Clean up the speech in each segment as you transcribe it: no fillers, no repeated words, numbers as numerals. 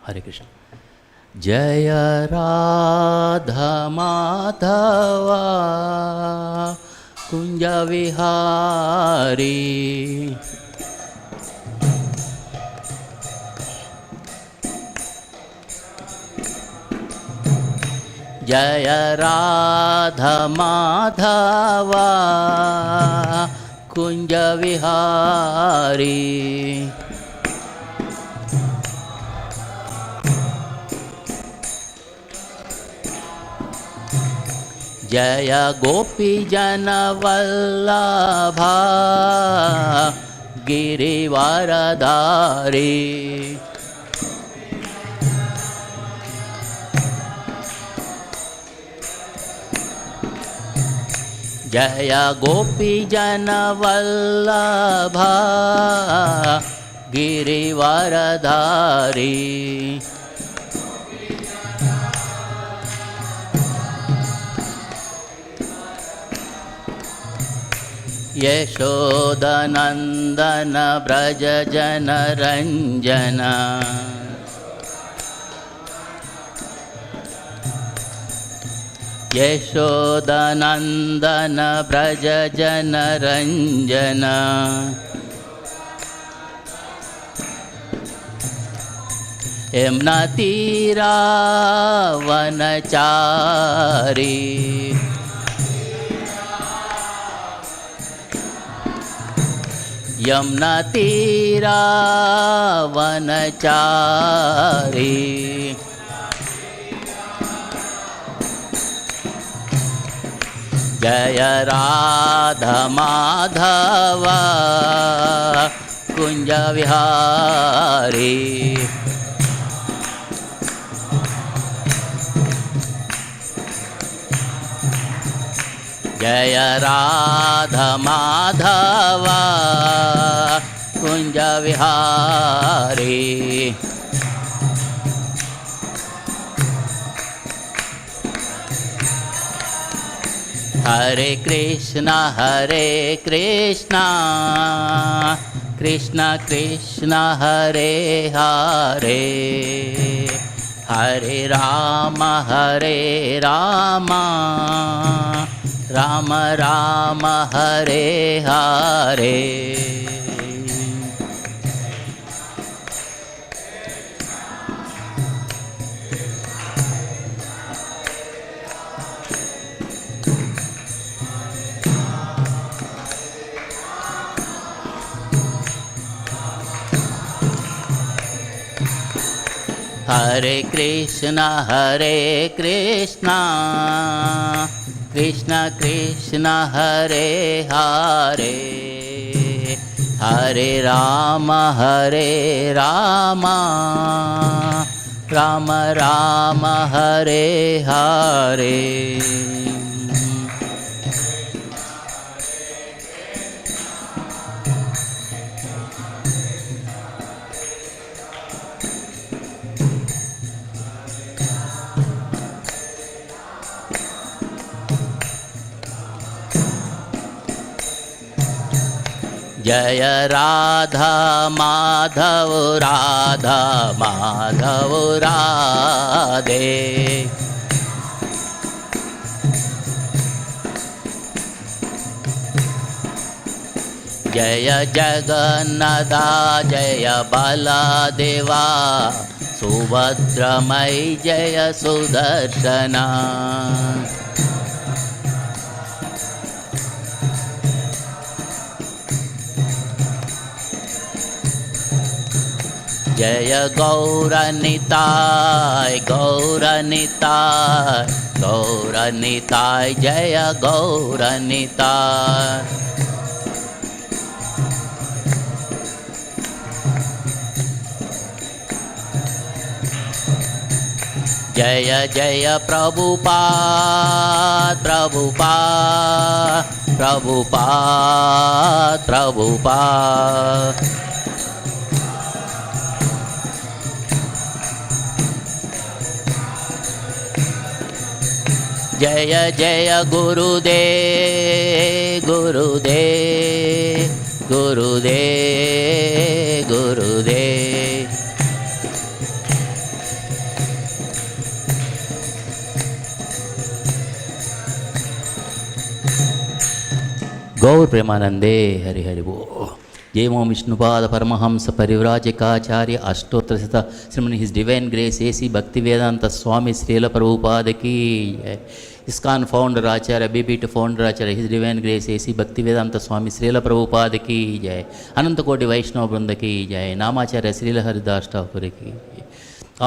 Hare Krishna. Jaya Radha Madhava Kunja Vihari. Jaya Radha Madhava Kunja Vihari. Jaya Gopi Jana Vallabha Girivaradhari. Jaya Gopi Jana Vallabha Girivaradhari. Yashodanandana Braja Jana Ranjana. Yashodanandana Braja Jana Ranjana. Yamuna Tira Vanachari. Yamuna Tira Vanachari. Jaya Radha Madhava Kunja Vihari. Jaya Radha Madhava Kunja Vihari. Hare Krishna Krishna Krishna Hare Hare. Hare Rama Rama Rama Hare Hare. Hare Krishna Krishna Krishna Hare Hare. Hare Rama Rama Rama Hare Hare. Jaya Radha Madhav Radha Madhav Radhe. Jaya Jagannatha Jaya Baladeva Subhadramai Jaya Sudarshana. Jaya Gauranitai Gauranitai Gauranitai Jaya Gauranitai. Jaya Jaya Prabhupada Prabhupada Prabhupada Prabhupada. Jaya Jaya Gurudev Gurudev Gurudev Gurudev. गौर प्रेमानंदे हरि हरि वो जय ओम विष्णुपाद परमहंस परिव्राजकाचार्य अष्टोत्तर श्रीमन his divine grace AC भक्ति वेदांत स्वामी श्रील प्रभुपाद की जय। ISKCON founder आचार्य बीपीट founder आचार्य his divine grace AC भक्ति वेदांत स्वामी श्रील प्रभुपाद की जय। अनंत कोटि वैष्णव वृंद की जय। नामाचार्य श्रील हरिदास ठाकुर की जय।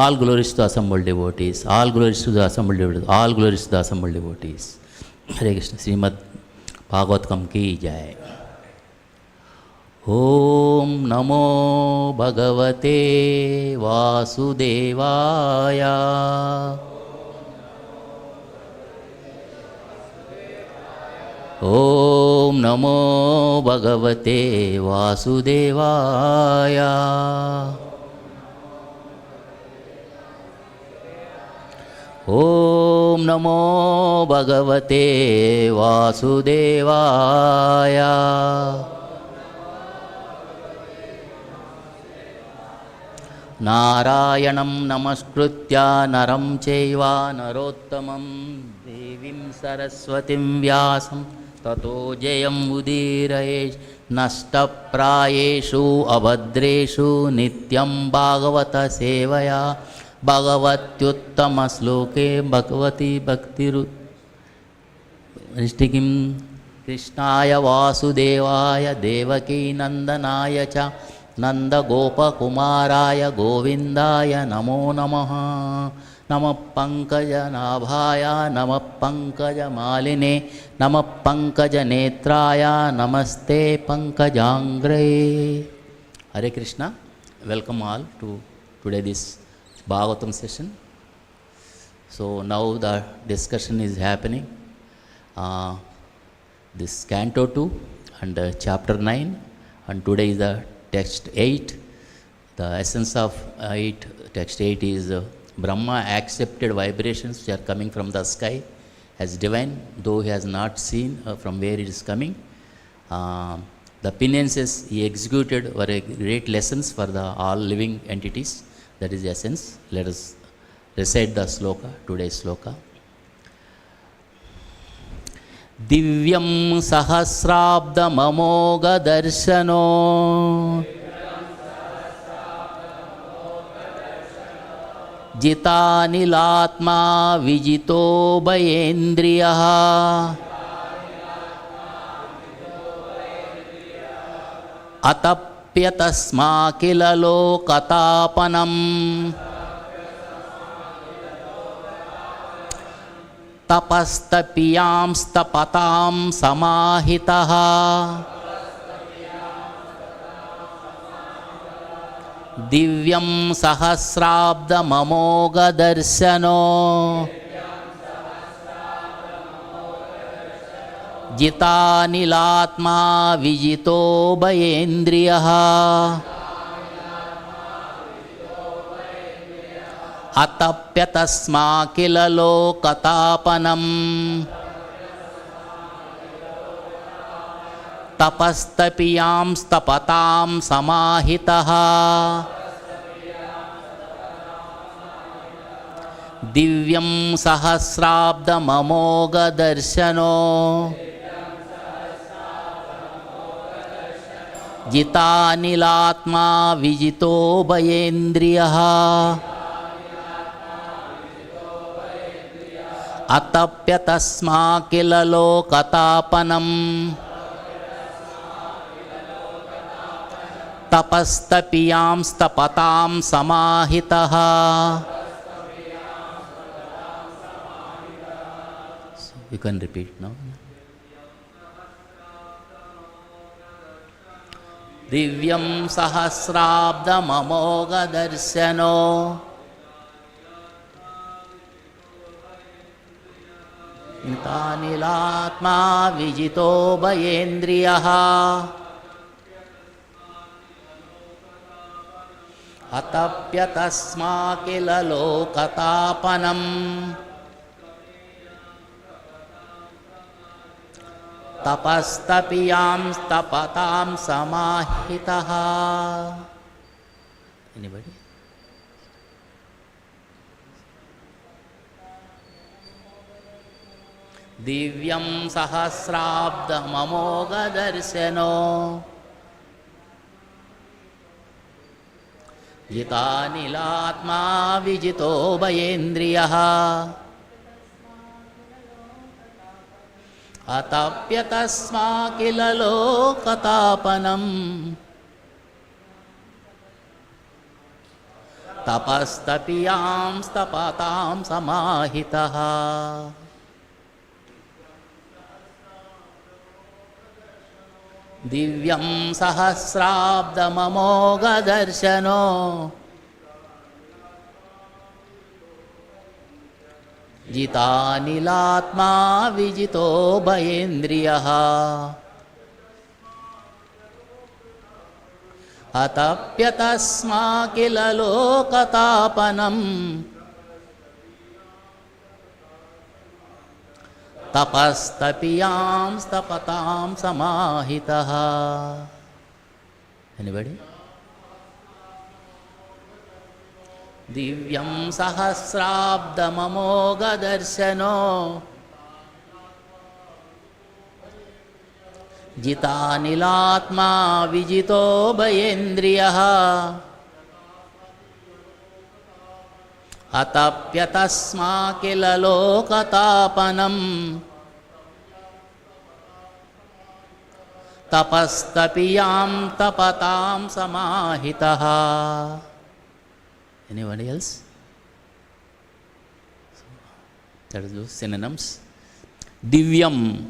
All glories to assembled devotees, all glories to the assembled devotees, all glories to the assembled devotees. Hare Krishna. Śrīmad-Bhāgavatam की जय। ओम नमो भगवते वासुदेवाय। ओम नमो भगवते वासुदेवाय। ओम नमो भगवते वासुदेवाय। नारायणं नमस्कृत्य नरं चैव नरोत्तमं देवीं सरस्वतीं व्यासं ततो जयमुदीरयेत्। नष्टप्रायेषु अभद्रेषु नित्यं भागवत सेवया भगवत्युत्तमश्लोके भगवती भक्तिरुष्टिकिं कृष्णाय वासुदेवाय देवकी नंदनाय च नन्दगोपकुमाराय गोविन्दाय नमो नमः। नमः पंकजनाभाय नमः पंकजमालिने नमः पंकजनेत्राय नमस्ते पंकजांग्रे। Hare Krishna. Welcome all to today this Bhagavatam session. So now the discussion is happening. This Canto 2 and Chapter 9, and today is the Text 8. The essence of 8, Text 8 is Brahma accepted vibrations which are coming from the sky as divine, though he has not seen from where it is coming. The penances he executed were a great lessons for the all living entities. That is the essence. Let us recite the sloka, today's sloka. Divyam sahasrabdam amoga darshano jitanilatma vijito bhayendriyaha atap तस्मा किल लोकतापनम तपस्तपियांस्तपतां समाहितः दिव्यं सहस्राब्दममोघदर्शनो जितानिलात्मा विजितो भयेन्द्रियः अतप्यतस्मा किल लोकतापनम् तपस्तपियांस्तपतां समाहितः दिव्यं सहस्राब्दममोघदर्शनो जितानिलात्मा विजितो भयेन्द्रियः अतप्यतस्मा किल लोकतापनम् तपस्तपियांस्तपतां समाहितः। You can repeat now. दिव्यं सहस्राब्दममोघदर्शनो जितानिलात्मा विजितो भयेन्द्रियः अतप्यतस्मा किल लोकतापनम् तपस्तपियांस्तपतां समाहितः। Anybody? दिव्यं सहस्राब्दममोघदर्शनो जितानिलात्मा विजितो भयेन्द्रियः अतप्यतस्मा किल लोकतापनम् तपस्तपियां तपतां समाहितः दिव्यं सहस्राब्दममोघदर्शनो जितानिलात्मा विजितो भयेन्द्रियः अतप्यतस्मा किल लोकतापनम् तपस्तपियां तपतां समाहितः. Anybody? दिव्यं सहस्राब्दममोघदर्शनो जितानिलात्मा विजितो भयेन्द्रियः अतप्यतस्मा किल लोकतापनम् तपस्तपियां तपतां समाहितः. Anyone else? That is those synonyms. Divyam,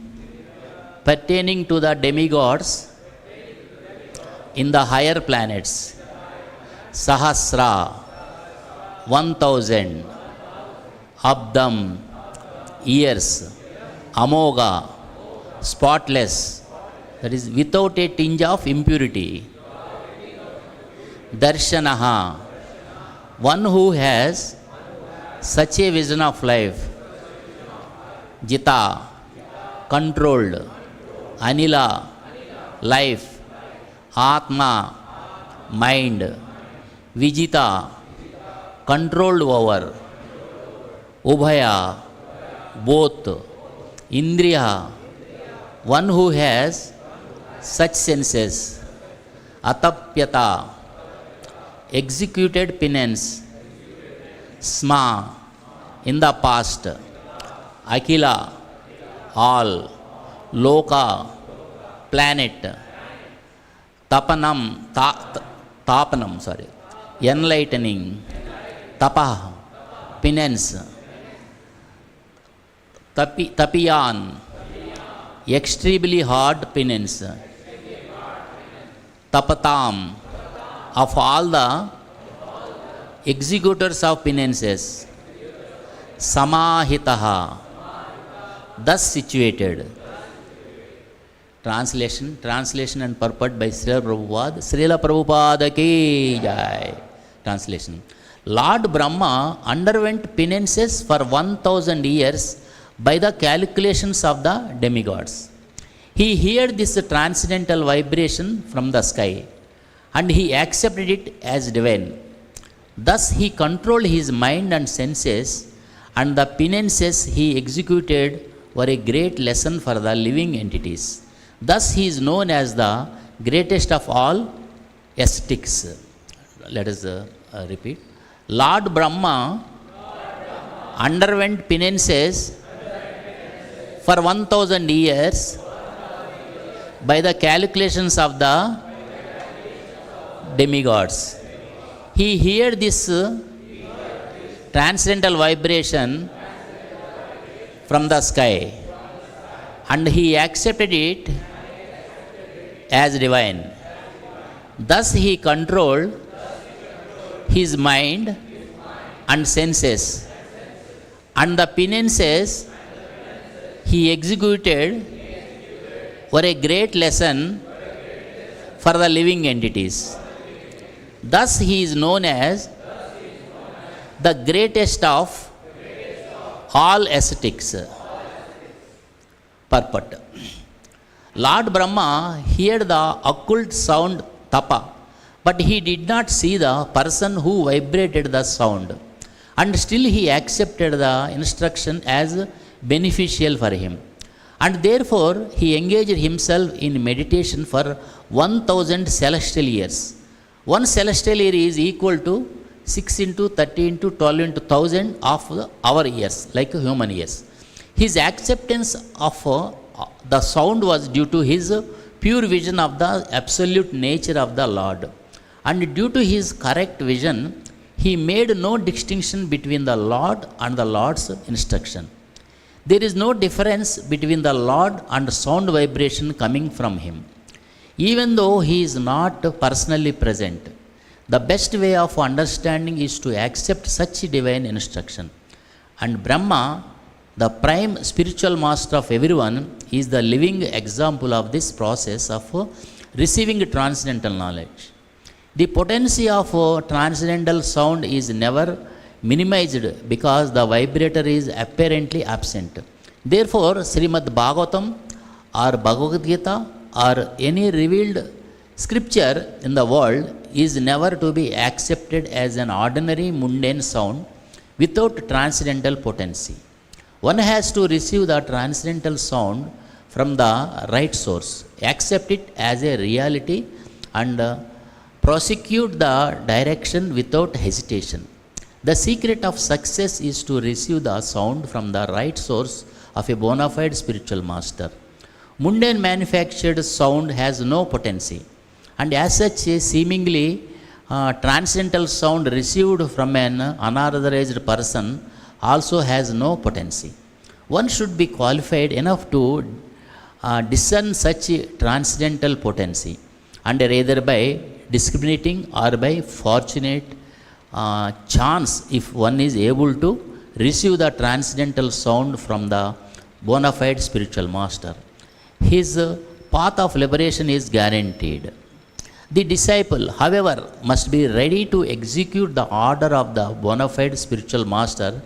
pertaining to the demigods in the higher planets. Sahasra, 1000. Abdam, years. Amogha, spotless, that is without a tinge of impurity. Darshanaha, one who has such a vision of life. Jita, controlled. Anila, life. Atma, mind. Vijita, controlled over. Ubhaya, both. Indriya, one who has such senses. Atapyata, executed penance. Sma, in the past. Akila, all. Loka, planet. Tapanam, tapanam, enlightening. Tapa, penance. Tapiyan, extremely hard penance. Tapatam, of all the executors of penances. Samahitaha, thus situated. Translation and purport by Srila Prabhupada. Srila Prabhupada ki jai. Translation. Lord Brahma underwent penances for 1000 years by the calculations of the demigods. He heard this transcendental vibration from the sky and he accepted it as divine. Thus he controlled his mind and senses, and the penances he executed were a great lesson for the living entities. Thus he is known as the greatest of all ascetics. Let us repeat. Lord Brahma underwent penances for 1000 years by the calculations of the demigods. He heard this transcendental vibration from the sky and he accepted it as divine. Thus he controlled his mind and senses, and the penances he executed were a great lesson for the living entities. Thus he is known as the greatest of all ascetics. Purport. Lord Brahma heard the occult sound tapa, but he did not see the person who vibrated the sound, and still he accepted the instruction as beneficial for him. And therefore, he engaged himself in meditation for 1000 celestial years. One celestial year is equal to 6 into 30 into 12 into 1000 of our years, like human years. His acceptance of the sound was due to his pure vision of the absolute nature of the Lord. And due to his correct vision, he made no distinction between the Lord and the Lord's instruction. There is no difference between the Lord and sound vibration coming from him. Even though he is not personally present, the best way of understanding is to accept such divine instruction. And Brahma, the prime spiritual master of everyone, is the living example of this process of receiving transcendental knowledge. The potency of transcendental sound is never minimized because the vibrator is apparently absent. Therefore, Śrīmad-Bhāgavatam or Bhagavad Gita or any revealed scripture in the world is never to be accepted as an ordinary mundane sound without transcendental potency. One has to receive the transcendental sound from the right source, accept it as a reality, and prosecute the direction without hesitation. The secret of success is to receive the sound from the right source of a bona fide spiritual master. Mundane manufactured sound has no potency, and as such a seemingly transcendental sound received from an unauthorized person also has no potency. One should be qualified enough to discern such transcendental potency, and either by discriminating or by fortunate chance, if one is able to receive the transcendental sound from the bona fide spiritual master, his path of liberation is guaranteed. The disciple, however, must be ready to execute the order of the bona fide spiritual master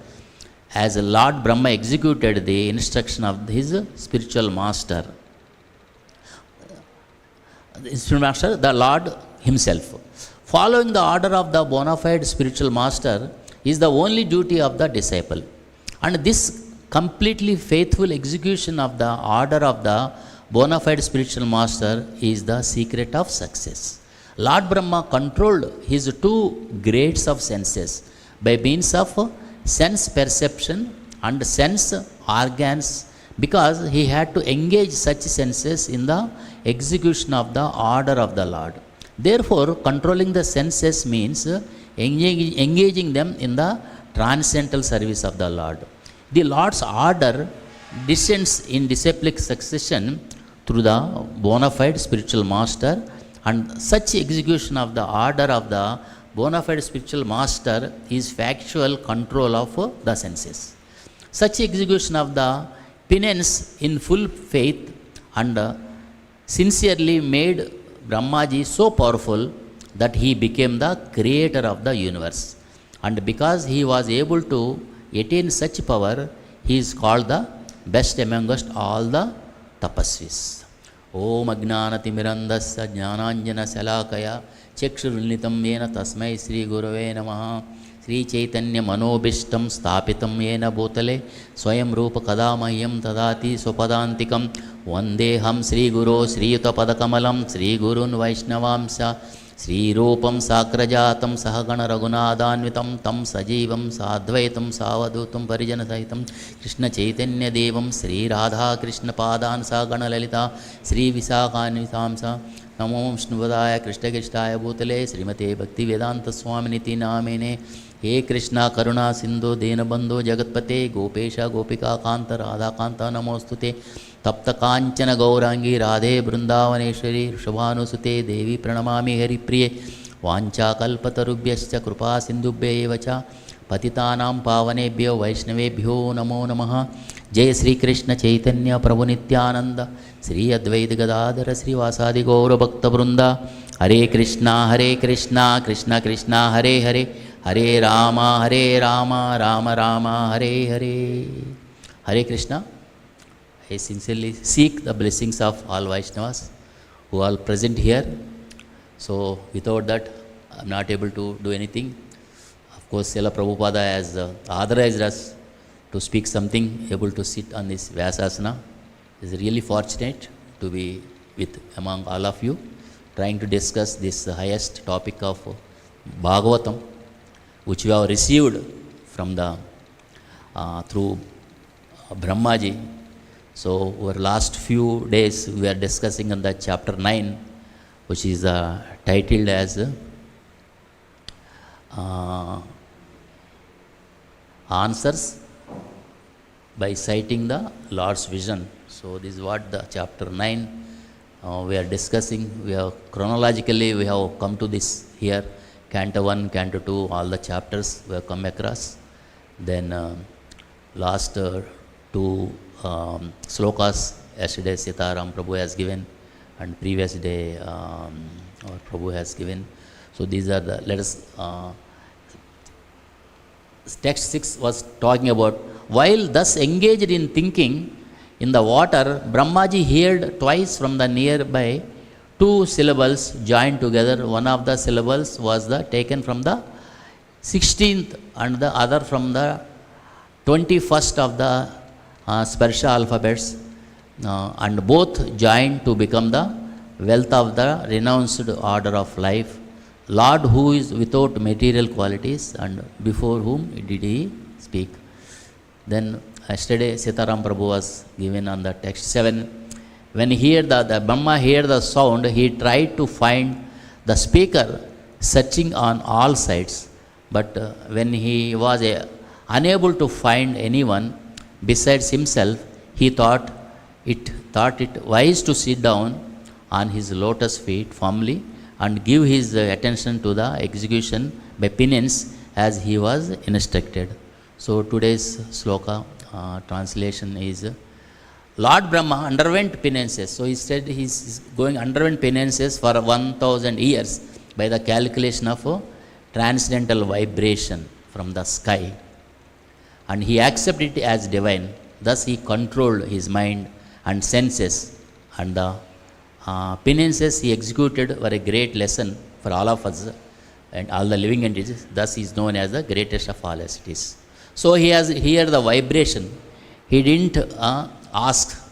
as Lord Brahma executed the instruction of his spiritual master. The Lord himself. Following the order of the bona fide spiritual master is the only duty of the disciple. And this completely faithful execution of the order of the bona fide spiritual master is the secret of success. Lord Brahma controlled his two grades of senses by means of sense perception and sense organs, because he had to engage such senses in the execution of the order of the Lord. Therefore, controlling the senses means engaging them in the transcendental service of the Lord. The Lord's order descends in disciplic succession through the bona fide spiritual master, and such execution of the order of the bona fide spiritual master is factual control of the senses. Such execution of the penance in full faith and sincerely made Brahmaji so powerful that he became the creator of the universe. And because he was able to attain such power, he is called the best amongst all the tapasvis. Om Ajnanatimirandasya Jnananjana Salakaya Chakshurulnitam Yena Tasmai Sri Gurave Namaha Sri Chaitanya Manobishtam Stapitam Yena Bhutale Swayam Rupa Kadamahyam Tadati Sopadantikam Vandeham Sri Guru Sri Yuta Padakamalam Sri Gurun Vaishnavamsa Sri Rupam Sakrajatam Sahagana Raghunadhanvitam Tam Sajivam Sadvaitam Savadutam Parijana Sahitam Krishna Chaitanya Devam Sri Radha Krishna Padan Sagana Lalita Sri Visakhanvitamsa Namo Vishnuvadaya Krishna Krishtaya Bhutale Srimate Bhakti Vedanta Swaminiti Namene He Krishna Karuna Sindhu Denabandhu Jagatpate Gopesha Gopika Kanta Radha Kanta Namostute Tapta Kanchana Gaurangi Radhe Brindavaneshwari Rishabhanusute Devi Pranamami Hari Priye Vancha Kalpatarubhyascha Krupa Sindhubhyevacha Patitanam Pavanebhyo Vaishnavebhyo Namo Namaha Jai Sri Krishna Chaitanya Prabhu Nityananda Sri Advaita Gadadhara Sri Vasadi Gaura Bhakta Brunda Hare Krishna Krishna Krishna Hare Hare Hare Rama Rama Rama Hare Hare. Hare Krishna. I sincerely seek the blessings of all Vaishnavas who are present here. So without that, I am not able to do anything. Of course, Srila Prabhupada has authorized us to speak something, able to sit on this Vyasasana. Is really fortunate to be with among all of you, trying to discuss this highest topic of Bhagavatam, which we have received from the through Brahmaji. So over last few days we are discussing on the chapter 9, which is titled as Answers by Citing the Lord's Vision. So this is what the chapter 9 we are discussing. We have chronologically we have come to this here, Canto 1, Canto 2, all the chapters we have come across. Then last two slokas yesterday Sitaram Prabhu has given, and previous day our Prabhu has given. So these are the, let us, text 6 was talking about, while thus engaged in thinking in the water, Brahmaji heard twice from the nearby two syllables joined together. One of the syllables was taken from the 16th and the other from the 21st of the Sparsha alphabets, and both joined to become the wealth of the renounced order of life, Lord who is without material qualities and before whom did he speak. Then yesterday Sitaram Prabhu was given on the text 7. When he heard the Brahma heard the sound, he tried to find the speaker, searching on all sides. But when he was unable to find anyone besides himself, he thought it wise to sit down on his lotus feet firmly and give his attention to the execution by penance as he was instructed. So today's sloka translation is, Lord Brahma underwent penances. So he said he's going underwent penances for 1000 years by the calculation of transcendental vibration from the sky, and he accepted it as divine. Thus he controlled his mind and senses, and the penances he executed were a great lesson for all of us and all the living entities. Thus he is known as the greatest of all entities. So he has here the vibration. He didn't ask,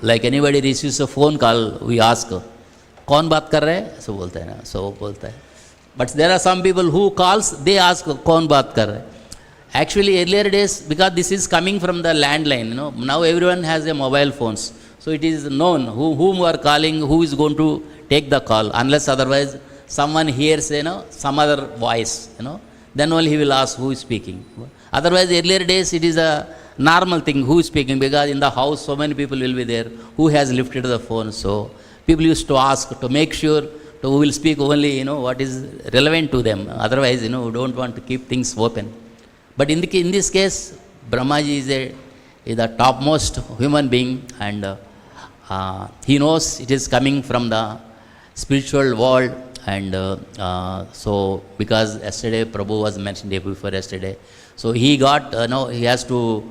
like anybody receives a phone call, we ask, कौन बात कर रहे हैं? So बोलते हैं ना, so बोलता है. But there are some people who calls, they ask, कौन बात कर रहे हैं? Actually earlier days, because this is coming from the landline, now everyone has a mobile phones. So it is known whom you are calling, who is going to take the call, unless otherwise someone hears, some other voice, then only he will ask who is speaking. Otherwise earlier days it is a normal thing, who is speaking, because in the house so many people will be there, who has lifted the phone. So people used to ask to make sure who will speak only, what is relevant to them. Otherwise, we don't want to keep things open. But in this case, Brahmaji is the topmost human being, and he knows it is coming from the spiritual world. And so because yesterday Prabhu was mentioned day before yesterday, so he got he has to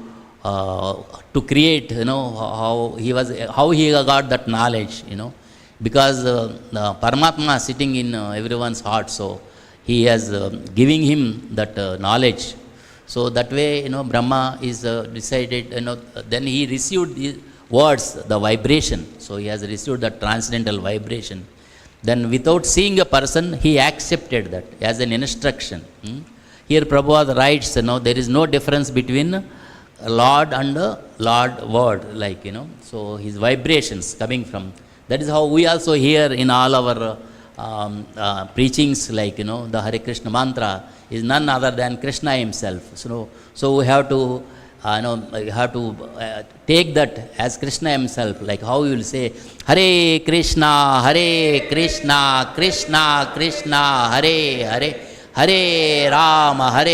create how he got that knowledge, because the Paramatma is sitting in everyone's heart, so he has giving him that knowledge. So that way Brahma is decided, then he received the words, the vibration. So he has received the transcendental vibration. Then without seeing a person, he accepted that as an instruction. Here Prabhupada writes, there is no difference between Lord and Lord word, like, so his vibrations coming from. That is how we also hear in all our preachings, like, the Hare Krishna mantra is none other than Krishna himself. So we have to take that as Krishna himself, like how you will say Hare Krishna, Krishna Krishna, Hare Hare, Hare Rama,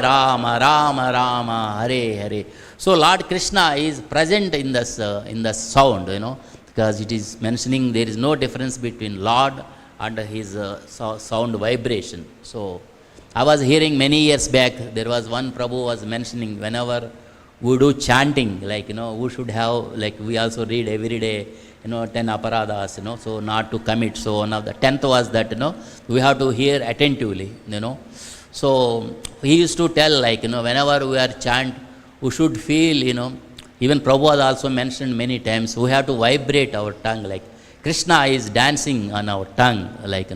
Rama Rama, Hare Hare. So Lord Krishna is present in the sound, because it is mentioning there is no difference between Lord and his sound vibration. So I was hearing many years back, there was one Prabhu was mentioning, whenever we do chanting, like, we should have, like, we also read every day, 10 aparadas, so not to commit. So one of the 10th was that, we have to hear attentively, So he used to tell, like, whenever we are chant, we should feel, even Prabhu has also mentioned many times, we have to vibrate our tongue, like Krishna is dancing on our tongue, like,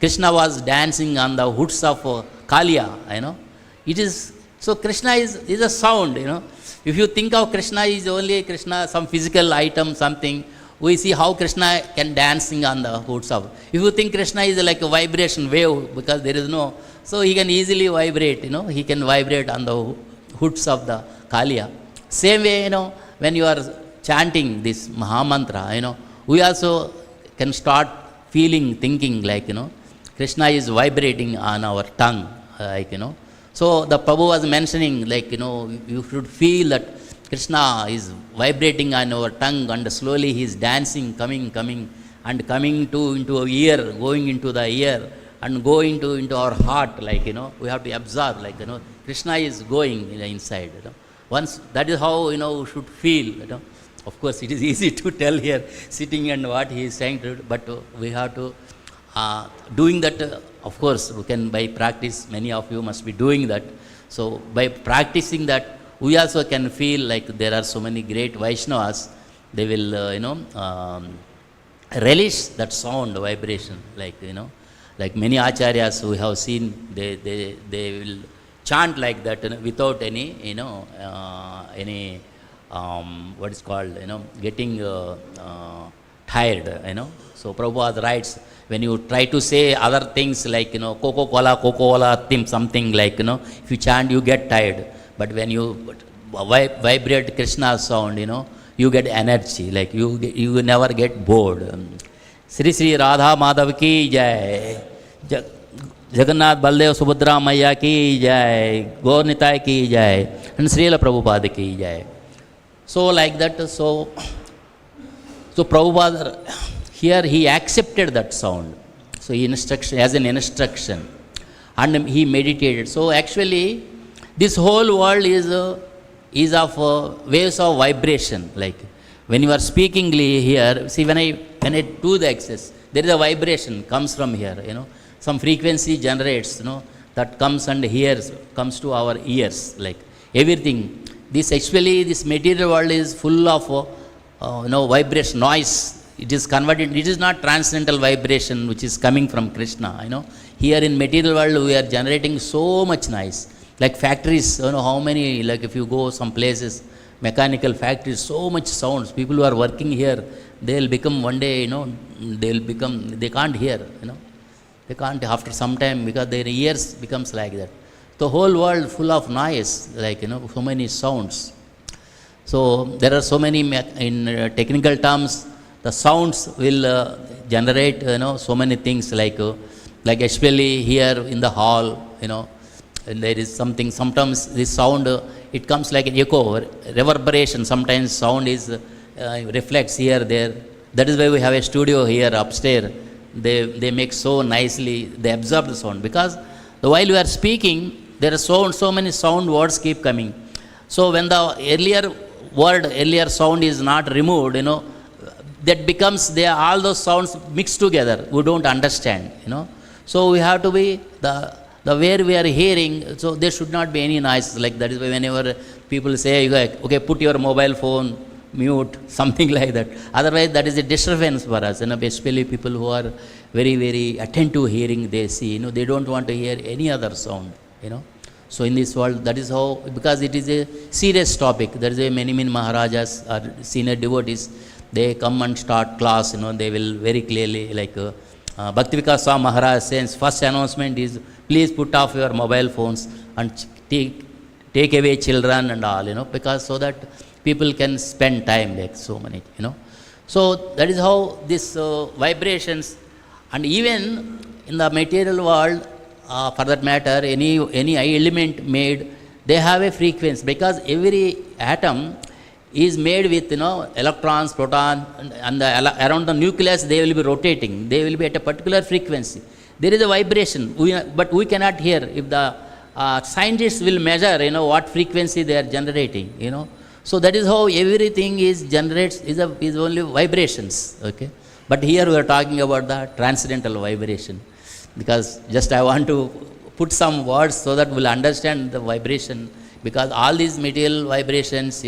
Krishna was dancing on the hoods of Kaliya, It is, so Krishna is a sound, If you think of Krishna is only Krishna, some physical item, something, we see how Krishna can dancing on the hoods of. If you think Krishna is like a vibration wave, because there is no, so he can easily vibrate, he can vibrate on the hoods of the Kaliya. Same way, when you are chanting this Mahamantra, we also can start feeling, thinking like, Krishna is vibrating on our tongue, like, So the Prabhu was mentioning, like, you should feel that Krishna is vibrating on our tongue, and slowly he is dancing, coming, and coming into our ear, going into the ear, and going into our heart, like, we have to observe, like, Krishna is going inside, Once, that is how, we should feel, Of course, it is easy to tell here, sitting and what he is saying, but we have to, doing that, of course, we can by practice, many of you must be doing that. So by practicing that, we also can feel like there are so many great Vaishnavas, they will, relish that sound, vibration, like, like many acharyas we have seen, they will chant like that, without any, any, what is called, getting tired, So Prabhupada writes, when you try to say other things like, Coca-Cola, something like, if you chant, you get tired. But when you vibrate Krishna's sound, you get energy, like you never get bored. Sri Sri Radha Madhav ki jai, Jagannath Baldev Subhadra Maya ki jai, Gaur Nitai ki jai, and Srila Prabhupada ki jai. So like that, so Prabhupada, here he accepted that sound. So he instruction, as an instruction, and he meditated. So actually, this whole world is of waves of vibration. Like when you are speaking here, see when I do the exercise, there is a vibration comes from here. Some frequency generates. That comes and comes to our ears. Like everything. This actually, this material world is full of vibration, noise. It is converted. It is not transcendental vibration which is coming from Krishna. Here in material world we are generating so much noise. Like factories, how many, like if you go some places, mechanical factories, so much sounds. People who are working here, they will become one day, they can't hear, They can't after some time because their ears becomes like that. The whole world full of noise, like, so many sounds. So there are so many, in technical terms, the sounds will generate, so many things like especially here in the hall, and there is something, sometimes this sound, it comes like an echo, reverberation, sometimes sound is, reflects here, there. That is why we have a studio here upstairs. They make so nicely, they absorb the sound, because while we are speaking, there are so many sound words keep coming. So when the earlier sound is not removed, that becomes there, all those sounds mixed together, we don't understand, So we have to be, the where we are hearing, so there should not be any noise. Like that is why whenever people say, okay, put your mobile phone, mute, something like that. Otherwise, that is a disturbance for us. Especially people who are very, very attentive hearing, they see, they don't want to hear any other sound, So in this world, that is how, because it is a serious topic. There is a many Maharajas or senior devotees, they come and start class, they will very clearly, like Bhakti Vikas Swami Maharaj says, first announcement is, please put off your mobile phones and take away children and all, because so that people can spend time, like so many, So that is how this vibrations, and even in the material world, for that matter, any element made, they have a frequency, because every atom is made with electrons, proton, and around the nucleus they will be rotating. They will be at a particular frequency. There is a vibration, but we cannot hear. If the scientists will measure, what frequency they are generating, So that is how everything is only vibrations. Okay, but here we are talking about the transcendental vibration, because just I want to put some words so that we'll understand the vibration. because all these material vibrations,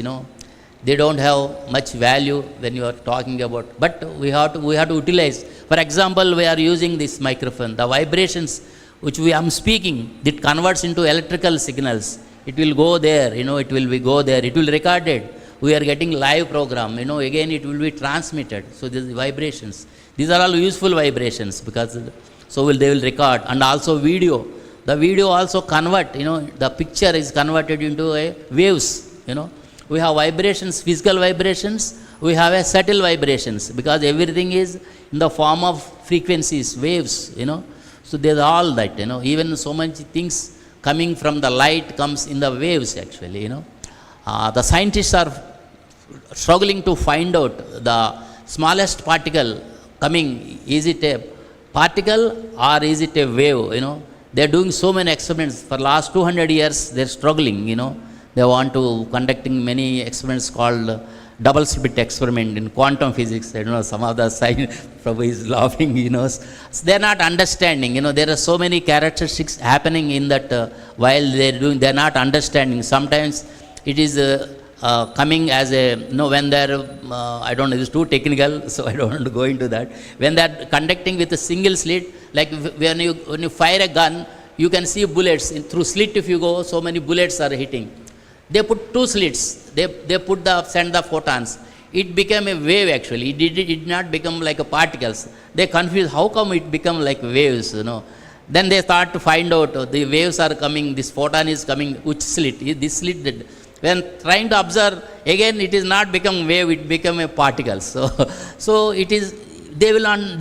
they don't have much value when you are talking about. But we have to utilize. For example, we are using this microphone. The vibrations which I am speaking, it converts into electrical signals. It will go there, it will go there. It will record it. We are getting live program, again it will be transmitted. So these vibrations. These are all useful vibrations because they will record. And also video. The video also convert, the picture is converted into a waves, We have vibrations, physical vibrations. We have a subtle vibrations because everything is in the form of frequencies, waves, So there's all that, Even so many things coming from the light comes in the waves actually, The scientists are struggling to find out the smallest particle coming. Is it a particle or is it a wave, They're doing so many experiments. For last 200 years, they're struggling, They want to conducting many experiments called double slit experiment in quantum physics. I don't know, some of the science, Prabhu is laughing, So they're not understanding, There are so many characteristics happening in that while they're not understanding. Sometimes it is coming as a, when they're, I don't know, it's too technical, so I don't want to go into that. When they're conducting with a single slit, like when you fire a gun, you can see bullets. Through slit if you go, so many bullets are hitting. They put two slits. They send the photons. It became a wave actually. It did not become like a particles. They confused how come it become like waves, Then they start to find out the waves are coming, this photon is coming, which slit? This slit did. When trying to observe, again it is not become wave, it become a particle. So it is, they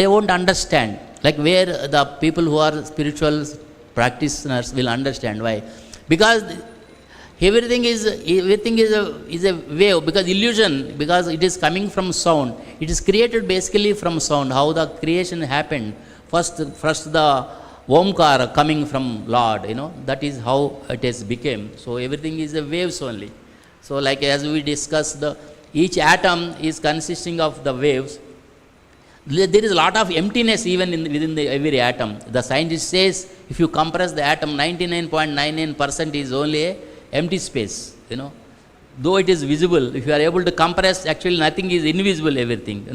won't understand. Like where the people who are spiritual practitioners will understand why. Because everything is a wave, because illusion, because it is coming from sound. It is created basically from sound. How the creation happened. First the Omkara coming from Lord, that is how it has become. So everything is a waves only. So like as we discussed, each atom is consisting of the waves. There is a lot of emptiness even within every atom. The scientist says if you compress the atom, 99.99% is only a empty space, Though it is visible, if you are able to compress, actually nothing is invisible, everything,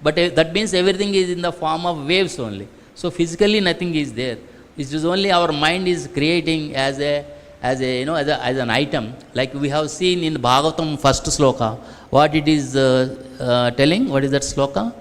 But that means everything is in the form of waves only. So physically nothing is there. It is only our mind is creating as an item. Like we have seen in Bhagavatam first sloka, what it is telling. What is that sloka?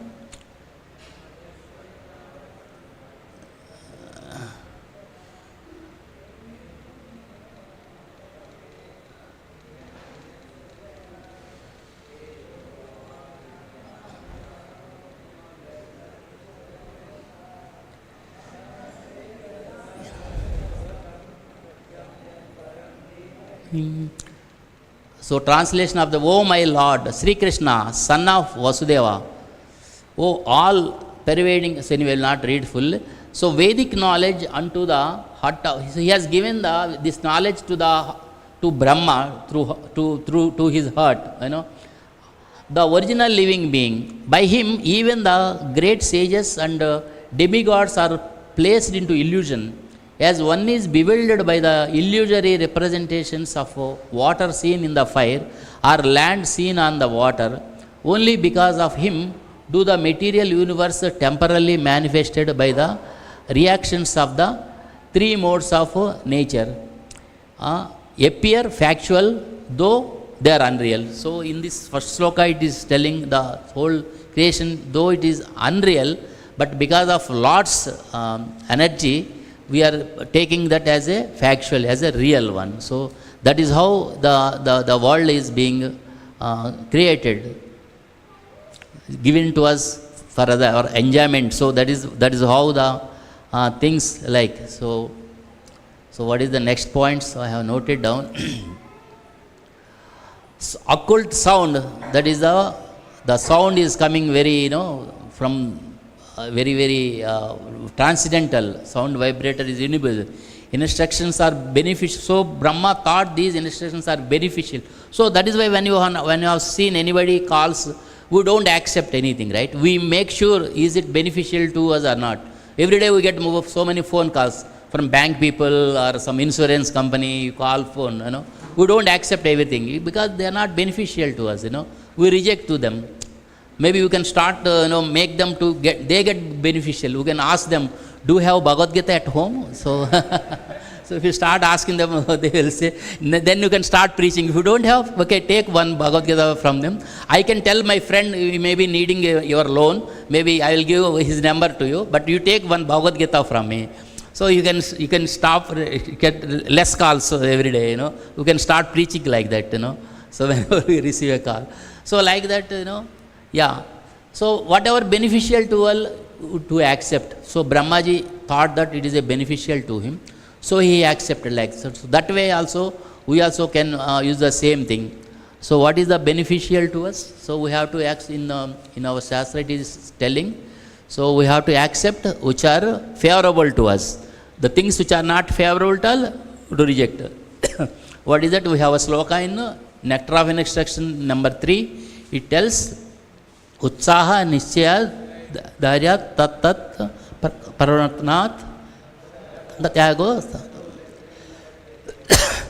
So translation of the, O my Lord, Sri Krishna, son of Vyasadeva, O all pervading, so anyway, I will not read full. So Vedic knowledge unto the heart of, so he has given this knowledge to Brahma through his heart, the original living being. By him, even the great sages and demigods are placed into illusion, as one is bewildered by the illusory representations of water seen in the fire or land seen on the water. Only because of him do the material universe temporarily manifested by the reactions of the three modes of nature appear factual, though they are unreal. So in this first sloka it is telling the whole creation, though it is unreal, but because of Lord's energy, we are taking that as a factual, as a real one. So that is how the world is being created, given to us for our enjoyment. So that is how the things like. So what is the next point? So I have noted down. So occult sound, that is the sound is coming very, from very transcendental. Sound vibrator is universal. Instructions are beneficial. So Brahma thought these instructions are beneficial. So that is why when you have seen anybody calls, we don't accept anything, right? We make sure is it beneficial to us or not. Every day we get so many phone calls from bank people or some insurance company. You call phone, we don't accept everything because they are not beneficial to us, we reject to them. Maybe we can start, make them to they get beneficial. We can ask them, do you have Bhagavad Gita at home? So, so if you start asking them, they will say, then you can start preaching. If you don't have, okay, take one Bhagavad Gita from them. I can tell my friend, you may be needing your loan, maybe I will give his number to you, but you take one Bhagavad Gita from me. So you can stop, get less calls every day, You can start preaching like that, So whenever we receive a call. So like that, yeah. So whatever beneficial to all, to accept. So Brahmaji thought that it is a beneficial to him. So he accepted like that. So that way also, we also can use the same thing. So what is the beneficial to us? So we have to act in our Shastra, it is telling. So we have to accept which are favorable to us. The things which are not favorable to all, to reject. What is that? We have a sloka in Nectar of Instruction number 3. It tells, Utsaha Nischaya Dharya Tat Tat Paravatnat Tyago.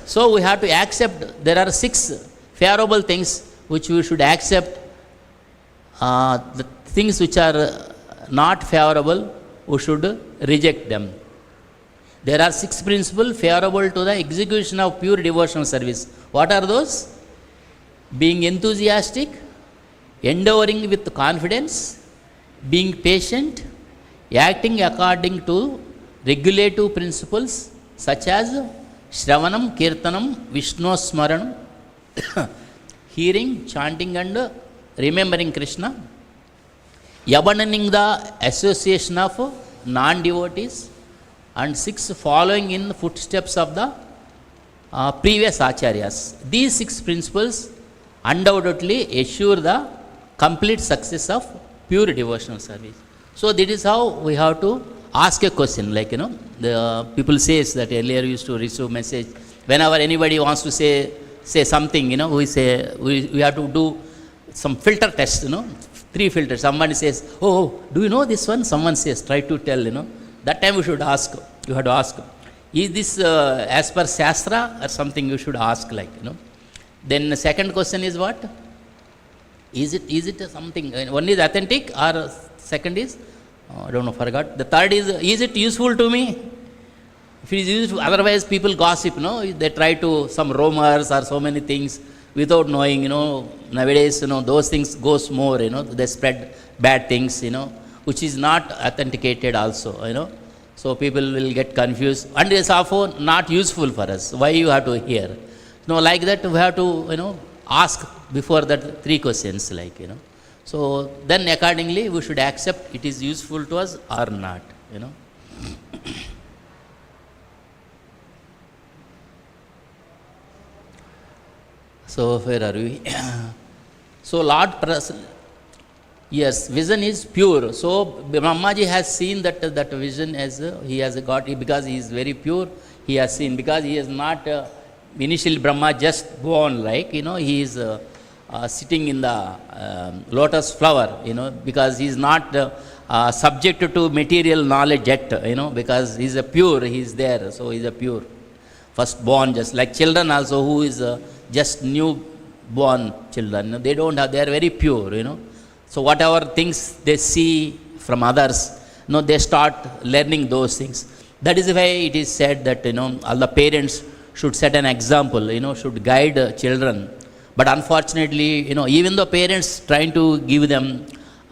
So we have to accept, there are 6 favorable things which we should accept. The things which are not favorable, we should reject them. There are 6 principles favorable to the execution of pure devotional service. What are those? Being enthusiastic, endeavoring with confidence, being patient, acting according to regulative principles such as Shravanam, Kirtanam, Vishnu Smaranam, hearing, chanting and remembering Krishna, abandoning the association of non-devotees, and 6, following in the footsteps of the previous acharyas. These 6 principles undoubtedly assure the complete success of pure devotional service. So that is how we have to ask a question, like, the people says that earlier we used to receive message, whenever anybody wants to say something, we say, we have to do some filter test, 3 filters. Someone says, oh, do you know this one? Someone says, try to tell, That time we should ask, you have to ask, is this as per Shastra or something you should ask, like, Then the second question is what? Is it something, one is authentic or second is, I don't know, forgot. The third is it useful to me? If it is useful, otherwise people gossip, they try to, some rumors or so many things without knowing, nowadays, those things goes more, they spread bad things, which is not authenticated also, So people will get confused and it is also not useful for us. Why you have to hear? Like that we have to, ask before that 3 questions, like, So then accordingly we should accept it is useful to us or not, So where are we? So Lord yes, vision is pure. So Brahmaji has seen that vision as he has got it because he is very pure. He has seen, because he is not initially Brahma just born, like, he is sitting in the lotus flower, because he is not subject to material knowledge yet, because he is a pure, he is there, so he is a pure, first born, just like children also who is just new born children, they don't have, they are very pure, So whatever things they see from others, they start learning those things. That is why it is said that, all the parents should set an example, should guide children. But unfortunately, even though parents trying to give them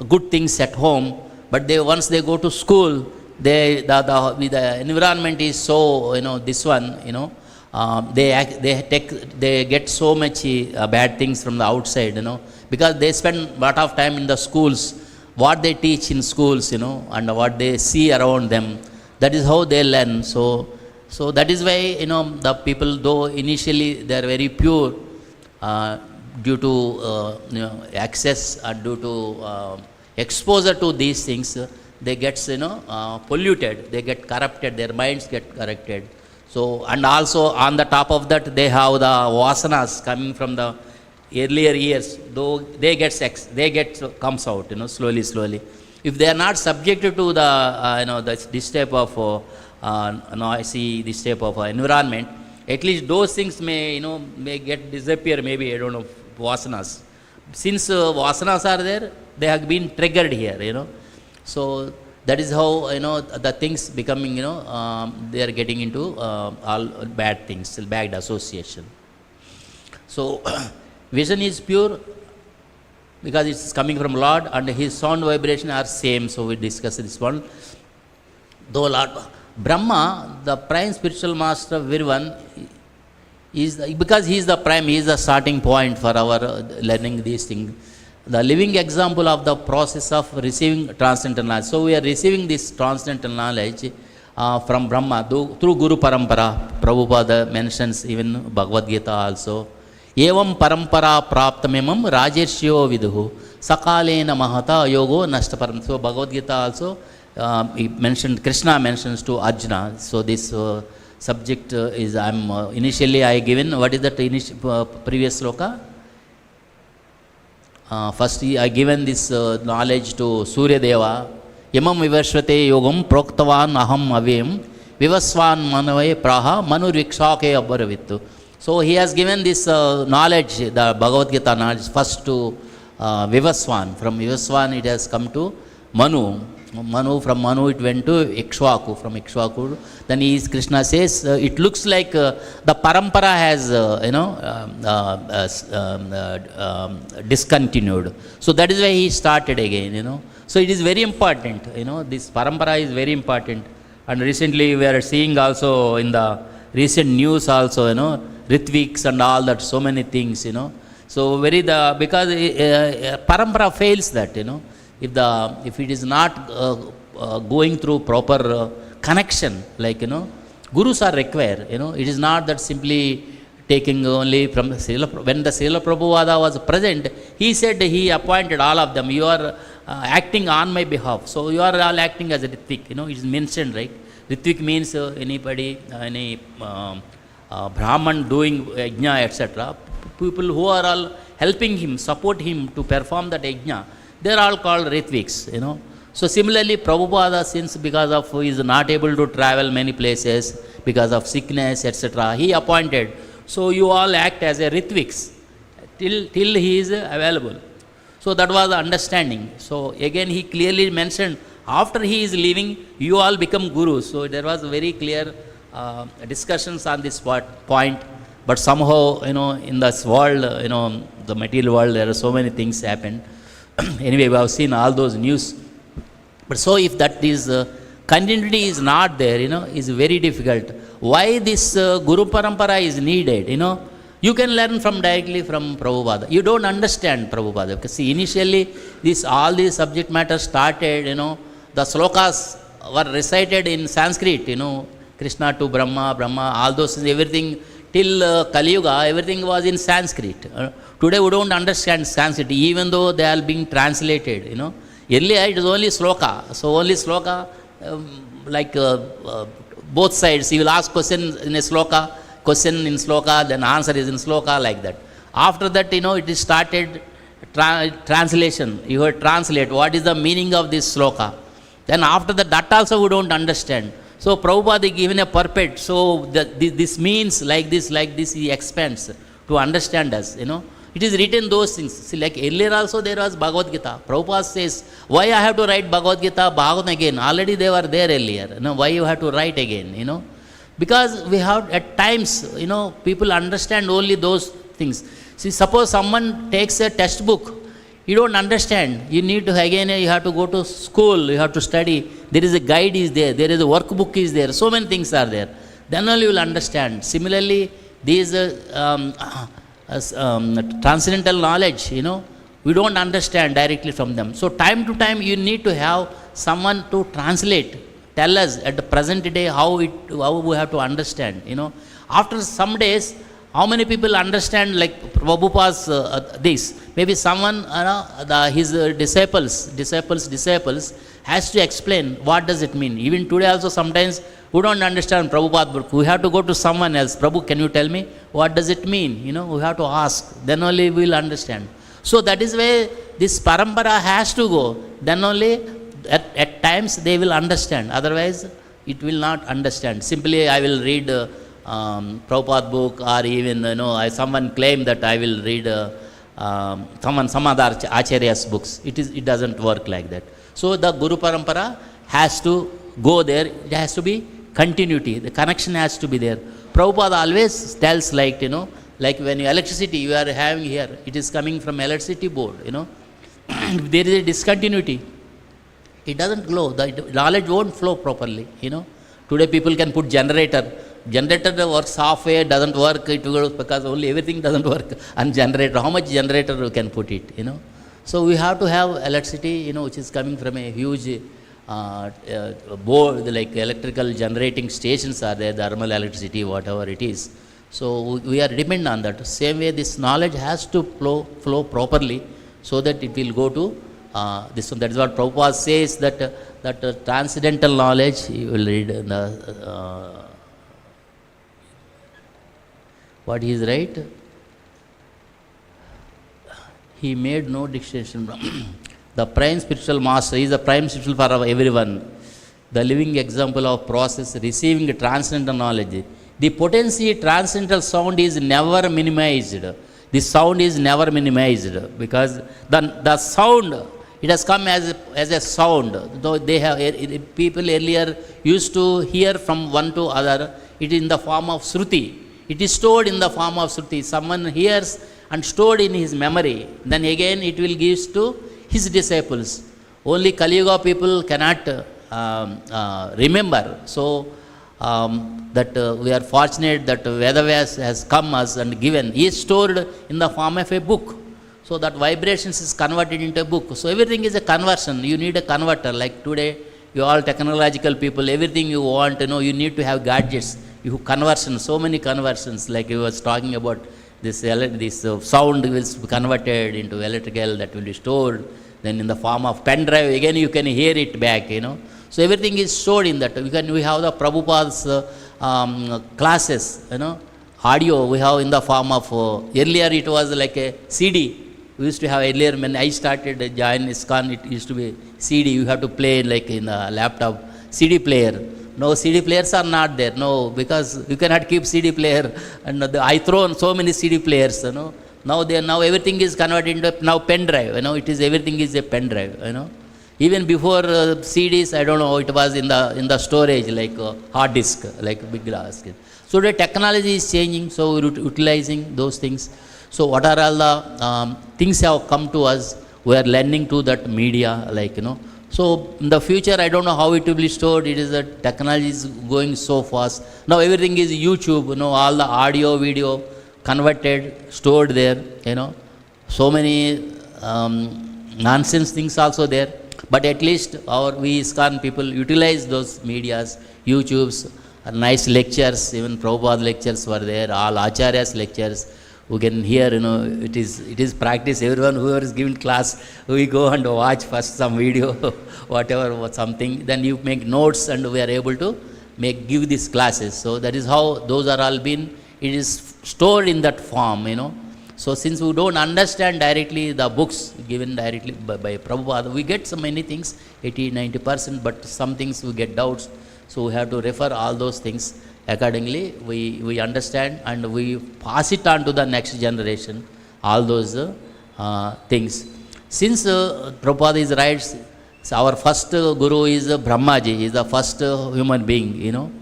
good things at home, but once they go to school, the environment is so, this one, they get so much bad things from the outside, because they spend a lot of time in the schools, what they teach in schools, and what they see around them, that is how they learn. So that is why, the people, though initially they are very pure, due to access or due to exposure to these things, they get, polluted, they get corrupted, their minds get corrupted. So, and also on the top of that, they have the vasanas coming from the earlier years, though they get comes out, slowly. If they are not subjected to the, this type of noisy, this type of environment, At least those things may get disappear, maybe, I don't know, vasanas. Since vasanas are there, they have been triggered here, So that is how, the things becoming, they are getting into all bad things, bad association. So vision is pure because it's coming from Lord, and his sound vibration are same. So we discussed this one. Though Lord Brahma, the prime spiritual master of everyone, because he is the prime, he is the starting point for our learning these things. The living example of the process of receiving transcendental knowledge. So we are receiving this transcendental knowledge from Brahma through Guru Parampara. Prabhupada mentions even Bhagavad Gita also. Evam parampara praptamemam rajarsiyo viduhu sakalena mahata yogo nashtaparam. So Bhagavad Gita also, he mentioned, Krishna mentions to Arjuna. So this subject is, initially I given, what is that previous sloka? First I given this knowledge to Surya Deva. Yamam vivashvate yogam proktavan aham avim vivasvan manave praha manurvikshake abharavittu. So he has given this knowledge, the Bhagavad Gita knowledge, first to Vivaswan. From Vivaswan it has come to Manu. From Manu it went to Ikshvaku. From Ikshvaku, then Krishna says, it looks like the parampara has, discontinued. So that is why he started again, So it is very important, this parampara is very important. And recently we are seeing also in the recent news also, Ritviks and all that, so many things, So because parampara fails that, if it is not going through proper connection, like, gurus are required, it is not that simply taking only from the Srila. When the Srila Prabhupada was present, he said he appointed all of them. You are acting on my behalf. So you are all acting as a Ritvik, it is mentioned, right? Ritvik means anybody, any Brahman doing yajna, etc. People who are all helping him, support him to perform that yajna, they are all called Ritviks, So similarly, Prabhupada, since because of he is not able to travel many places, because of sickness, etc., he appointed. So you all act as a Ritviks till he is available. So that was the understanding. So again he clearly mentioned, after he is leaving, you all become gurus. So there was very clear discussions on this point. But somehow, in this world, the material world, there are so many things happen. Anyway, we have seen all those news. But so if that is continuity is not there, is very difficult. Why this Guru Parampara is needed, You can learn directly from Prabhupada. You don't understand Prabhupada. Because see, initially, all these subject matter started, the slokas were recited in Sanskrit, Krishna to Brahma, all those things, everything, till Kali Yuga, everything was in Sanskrit. Today we don't understand Sanskrit, even though they are being translated, Earlier it was only sloka. So only sloka, both sides. You will ask question in a sloka, then answer is in sloka, like that. After that, it is started translation. You have to translate what is the meaning of this sloka. Then after that also we don't understand. So Prabhupada given a purport. So this means like this, he expands to understand us, It is written those things. See, like earlier also there was Bhagavad Gita. Prabhupada says, why I have to write Bhagavad Gita, Bhagavatam again? Already they were there earlier. Why you have to write again, Because we have, at times, people understand only those things. See, suppose someone takes a textbook, you don't understand. You need to, again, you have to go to school, you have to study. There is a guide is there, there is a workbook is there, so many things are there. Then only you will understand. Similarly, these transcendental knowledge, we don't understand directly from them. So time to time, you need to have someone to translate. Tell us at the present day how we have to understand, After some days, how many people understand, like Prabhupada's this? Maybe someone, his disciples has to explain what does it mean. Even today also sometimes we don't understand Prabhupada book. We have to go to someone else. Prabhu, can you tell me what does it mean? We have to ask. Then only we will understand. So that is why this parampara has to go. Then only at times they will understand. Otherwise, it will not understand. Simply I will read Prabhupada book, or even, someone claimed that I will read some other Acharya's books. It doesn't work like that. So the Guru Parampara has to go there. It has to be continuity. The connection has to be there. Prabhupada always tells like when electricity you are having here, it is coming from electricity board, If there is a discontinuity, it doesn't flow. The knowledge won't flow properly, Today people can put generator. Generator works halfway, doesn't work, it will, because only everything doesn't work on generator. How much generator you can put it, So we have to have electricity, which is coming from a huge board, like electrical generating stations are there, thermal electricity, whatever it is. So we are dependent on that. Same way, this knowledge has to flow properly so that it will go to this one. That is what Prabhupada says, that transcendental knowledge, you will read in the, what he is right? He made no distinction. The prime spiritual master is the prime spiritual for everyone. The living example of process, receiving transcendental knowledge. The potency transcendental sound is never minimized. The sound is never minimized because the sound, it has come as a sound. Though they have people earlier used to hear from one to other, it is in the form of Shruti. It is stored in the form of Shruti. Someone hears and stored in his memory. Then again it will give to his disciples. Only Kali Yuga people cannot remember. So that we are fortunate that Vedavyas has come us and given. He is stored in the form of a book. So that vibrations is converted into a book. So everything is a conversion. You need a converter. Like today, you all technological people, everything you want, you need to have gadgets. You conversion, so many conversions. Like you was talking about this sound will be converted into electrical, that will be stored. Then in the form of pen drive, again you can hear it back, So everything is stored in that. We have the Prabhupada's classes, audio we have in the form of, earlier it was like a CD. We used to have earlier, when I started join ISKCON, it used to be CD. You have to play like in a laptop, CD player. No, CD players are not there. No, because you cannot keep CD player. And I throw so many CD players, Now everything is converted into now pen drive, It is everything is a pen drive, Even before CDs, I don't know, it was in the storage like hard disk, like big glass. So the technology is changing, so we're utilizing those things. So what are all the things have come to us? We are learning to that media, So in the future, I don't know how it will be stored. It is that technology is going so fast. Now everything is YouTube, all the audio, video converted, stored there, So many nonsense things also there. But at least we ISKCON people utilize those medias, YouTubes, nice lectures, even Prabhupada lectures were there, all Acharyas lectures. We can hear, it is practice. Everyone who is giving class, we go and watch first some video, whatever, something. Then you make notes and we are able to give these classes. So that is how those are all been, it is stored in that form, So since we don't understand directly the books given directly by Prabhupada, we get so many things, 80-90%, but some things we get doubts. So we have to refer all those things. Accordingly, we understand and we pass it on to the next generation, all those things. Since Prabhupada is right, so our first guru is Brahmaji, is the first human being,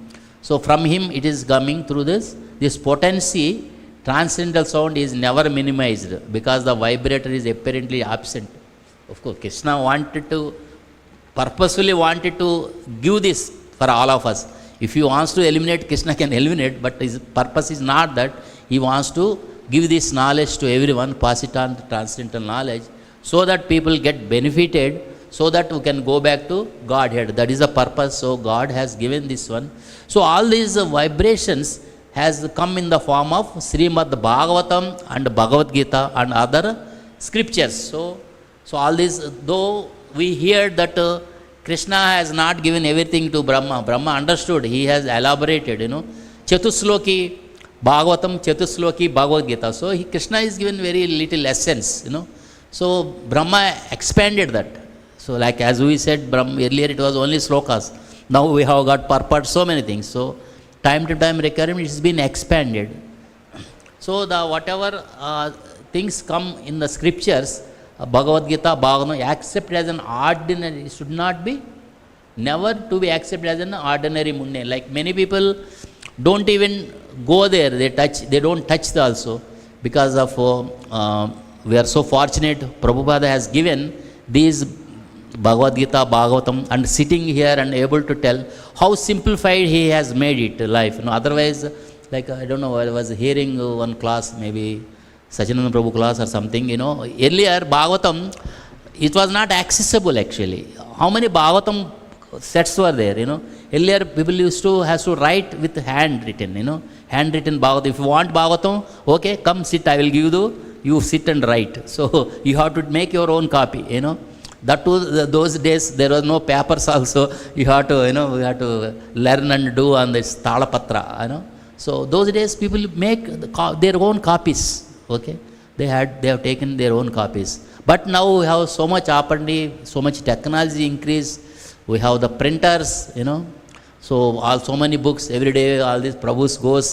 So from him it is coming through this potency. Transcendental sound is never minimized because the vibrator is apparently absent. Of course, Krishna purposefully wanted to give this for all of us. If he wants to eliminate, Krishna can eliminate, but his purpose is not that. He wants to give this knowledge to everyone, pass it on, the transcendental knowledge, so that people get benefited, so that we can go back to Godhead. That is the purpose. So God has given this one. So all these vibrations has come in the form of Śrīmad-Bhāgavatam and Bhagavad Gita and other scriptures. So all these, though we hear that Krishna has not given everything to Brahma. Brahma understood. He has elaborated, Chatusloki Bhagavatam, Chatusloki Bhagavad Gita. So Krishna is given very little essence, So Brahma expanded that. So like as we said, earlier it was only slokas. Now we have got purport, so many things. So time to time requirement, it's been expanded. So the whatever things come in the scriptures, Bhagavad Gita, Bhagavatam, accepted as an ordinary, should not be, never to be accepted as an ordinary mundane. Like many people don't even go there, they don't touch the also, because of we are so fortunate, Prabhupada has given these Bhagavad Gita, Bhagavatam, and sitting here and able to tell how simplified he has made it life. Otherwise, like I don't know, I was hearing one class, maybe Sachinanda Prabhu class or something, earlier Bhagavatam, it was not accessible actually. How many Bhagavatam sets were there, Earlier people used to have to write with handwritten, handwritten Bhagavatam. If you want Bhagavatam, okay, come sit, I will give you sit and write. So you have to make your own copy, That too, those days there was no papers also. You have to, we have to learn and do on this Talapatra, So those days people make their own copies. Okay, they have taken their own copies. But now we have so much opportunity, so much technology increase. We have the printers, So so many books every day. All these Prabhus goes,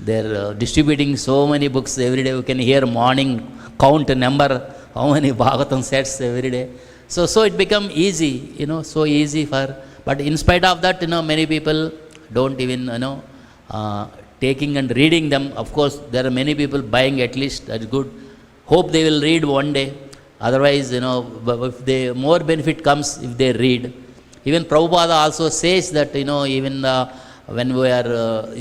they're distributing so many books every day. We can hear morning count number how many Bhagavatam sets every day. So it become easy, so easy for. But in spite of that, many people don't even taking and reading them. Of course, there are many people buying at least. That's good. Hope they will read one day. Otherwise, if more benefit comes if they read. Even Prabhupada also says that, even when we are,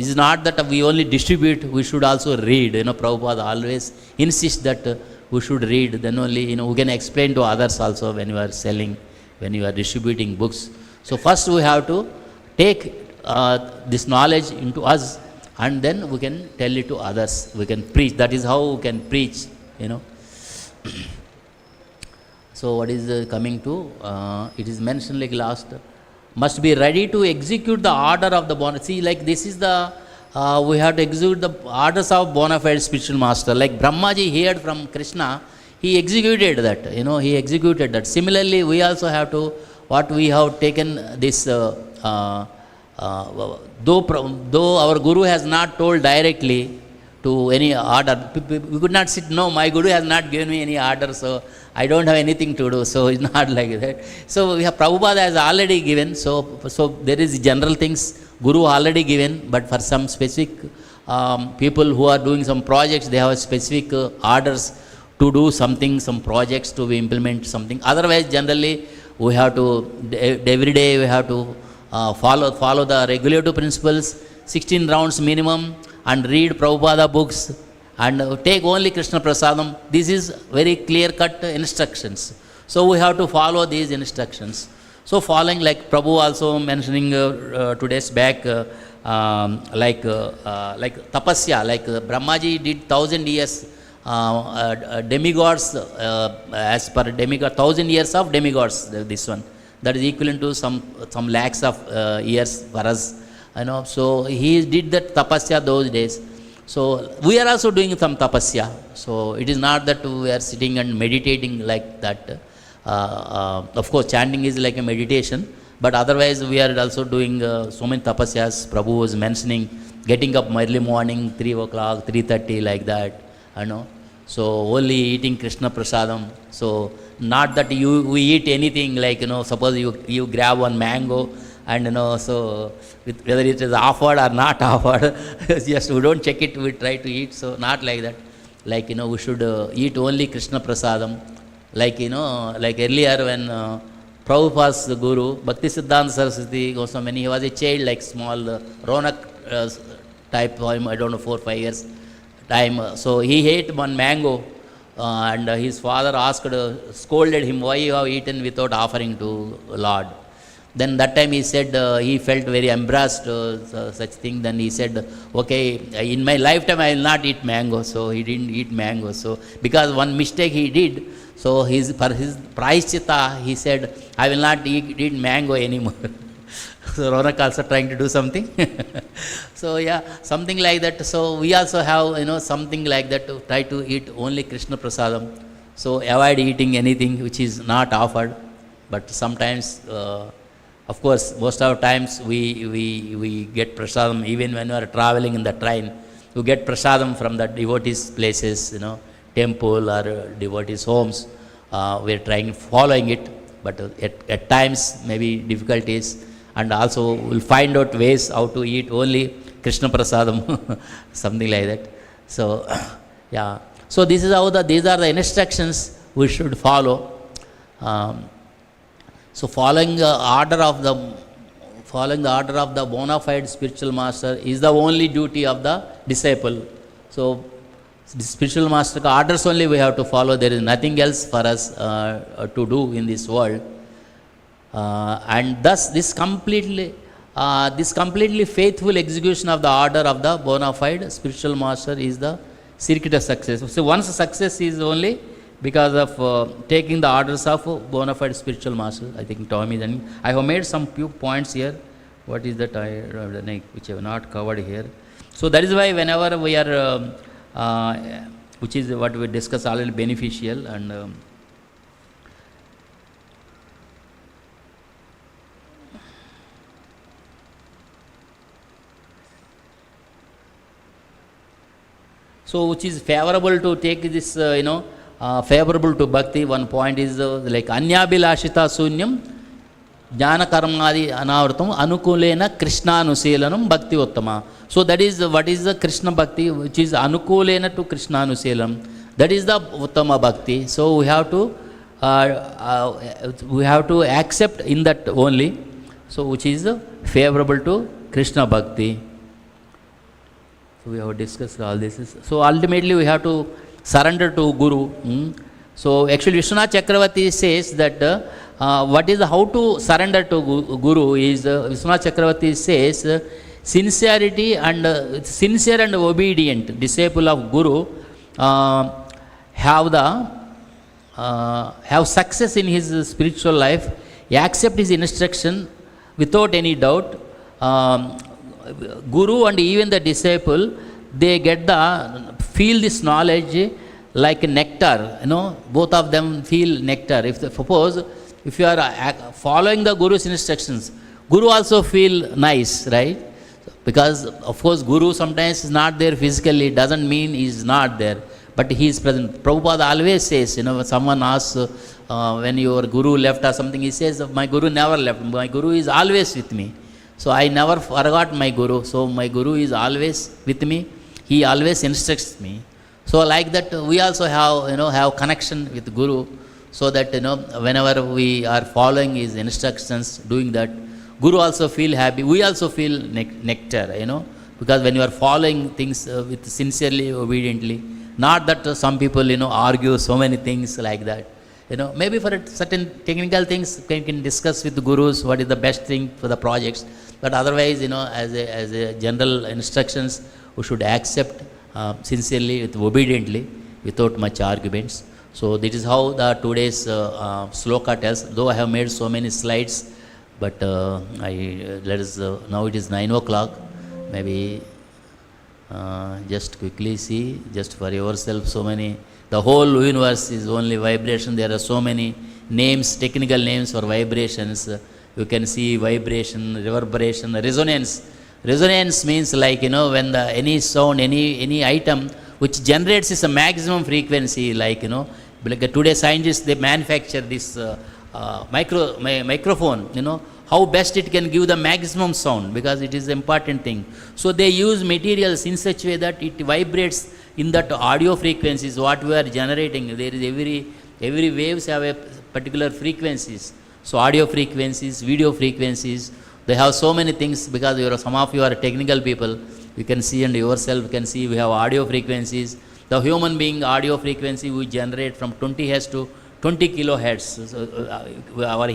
it's not that we only distribute, we should also read. Prabhupada always insists that we should read. Then only, we can explain to others also when you are selling, when you are distributing books. So first we have to take this knowledge into us, and then we can tell it to others. We can preach. That is how we can preach, So what is coming to, it is mentioned like last, must be ready to execute the order of the bona. See, like this is the, we have to execute the orders of bona fide spiritual master. Like Brahmaji heard from Krishna, he executed that, he executed that. Similarly, we also have to, what we have taken this, though our Guru has not told directly to any order, we could not sit, no, my Guru has not given me any order, so I don't have anything to do, so it's not like that. So we have Prabhupada has already given, so there is general things, Guru already given, but for some specific people who are doing some projects, they have specific orders to do something, some projects to be implement something. Otherwise, generally, we have to, every day we have to follow the regulative principles, 16 rounds minimum, and read Prabhupada books, and take only Krishna Prasadam. This is very clear-cut instructions. So we have to follow these instructions. So following, like Prabhu also mentioning 2 days back, like tapasya, like Brahmaji did 1,000 years, demigods, as per demigod, 1,000 years of demigods, this one. That is equivalent to some lakhs of years for us. So he did that tapasya those days. So we are also doing some tapasya. So it is not that we are sitting and meditating like that. Of course, chanting is like a meditation, but otherwise we are also doing so many tapasyas. Prabhu was mentioning getting up early morning, 3 o'clock, 3:30, like that. So only eating Krishna Prasadam. So not that we eat anything like, suppose you grab one mango and, so whether it is offered or not offered, just we don't check it, we try to eat. So not like that. Like, we should eat only Krishna Prasadam. Like, like earlier when Prabhupada's Guru, Bhakti Siddhanta Saraswati Goswami, when he was a child, like small Ronak type, I don't know, 4 or 5 years time. So he ate one mango and his father scolded him, why you have eaten without offering to Lord. Then that time he said, he felt very embarrassed, such thing. Then he said, okay, in my lifetime I will not eat mango. So he didn't eat mango. So because one mistake he did, so for his prayashchitta, he said, I will not eat mango anymore. So Ronak also trying to do something. So yeah, something like that. So we also have, something like that to try to eat only Krishna Prasadam. So avoid eating anything which is not offered. But sometimes Of course, most of the times we get prasadam even when we are traveling in the train. You get prasadam from the devotees' places, temple or devotees' homes. We are trying following it, but at times maybe difficulties, and also we'll find out ways how to eat only Krishna prasadam, something like that. So, yeah. So this is how these are the instructions we should follow. So following the order of the bona fide spiritual master is the only duty of the disciple. So the spiritual master orders only we have to follow. There is nothing else for us to do in this world. And thus this completely faithful execution of the order of the bona fide spiritual master is the secret of success. So once success is only because of taking the orders of bona fide spiritual master. I think Tommy, then I have made some few points here. What is that which I have not covered here? So that is why whenever we are, which is what we discuss already, beneficial, and so which is favorable to take this, favorable to bhakti. One point is like anyabhilashita sunyam jnana karmadi anavratam anukulena krishnanuselanam bhakti uttama. So that is what is the Krishna bhakti, which is anukulena to krishnanuselam. That is the uttama bhakti. So we have to accept in that only. So which is favorable to Krishna bhakti. So we have discussed all this. So ultimately we have to surrender to Guru. So actually Vishwanath Chakravarti says that how to surrender to Guru is, Vishwanath Chakravarti says, sincerity and sincere and obedient disciple of Guru have success in his spiritual life. He accept his instruction without any doubt. Guru and even the disciple, they feel this knowledge like nectar. Both of them feel nectar. If you are following the Guru's instructions, Guru also feel nice, right? Because of course Guru sometimes is not there physically, doesn't mean he is not there, but he is present. Prabhupada always says, when someone asks when your Guru left or something, he says, my Guru never left, my Guru is always with me. So I never forgot my Guru. So my Guru is always with me. He always instructs me. So like that, we also have connection with Guru, so that whenever we are following his instructions, doing that, Guru also feel happy. We also feel nectar. Because when you are following things with sincerely, obediently, not that some people argue so many things like that. Maybe for certain technical things we can discuss with the Gurus what is the best thing for the projects. But otherwise, as a general instructions, we should accept sincerely, obediently, without much arguments. So this is how the today's sloka tells. Though I have made so many slides, but now it is 9 o'clock. Maybe just quickly see, just for yourself, so many. The whole universe is only vibration. There are so many names, technical names for vibrations. You can see vibration, reverberation, resonance. Resonance means like, when any sound, any item which generates is a maximum frequency, like, like today scientists, they manufacture this microphone, how best it can give the maximum sound, because it is an important thing. So they use materials in such a way that it vibrates in that audio frequencies, what we are generating. There is every waves have a particular frequencies. So audio frequencies, video frequencies, they have so many things, because some of you are technical people. You can see, and yourself can see, we have audio frequencies. The human being audio frequency we generate from 20 Hz to 20 kilohertz. So, our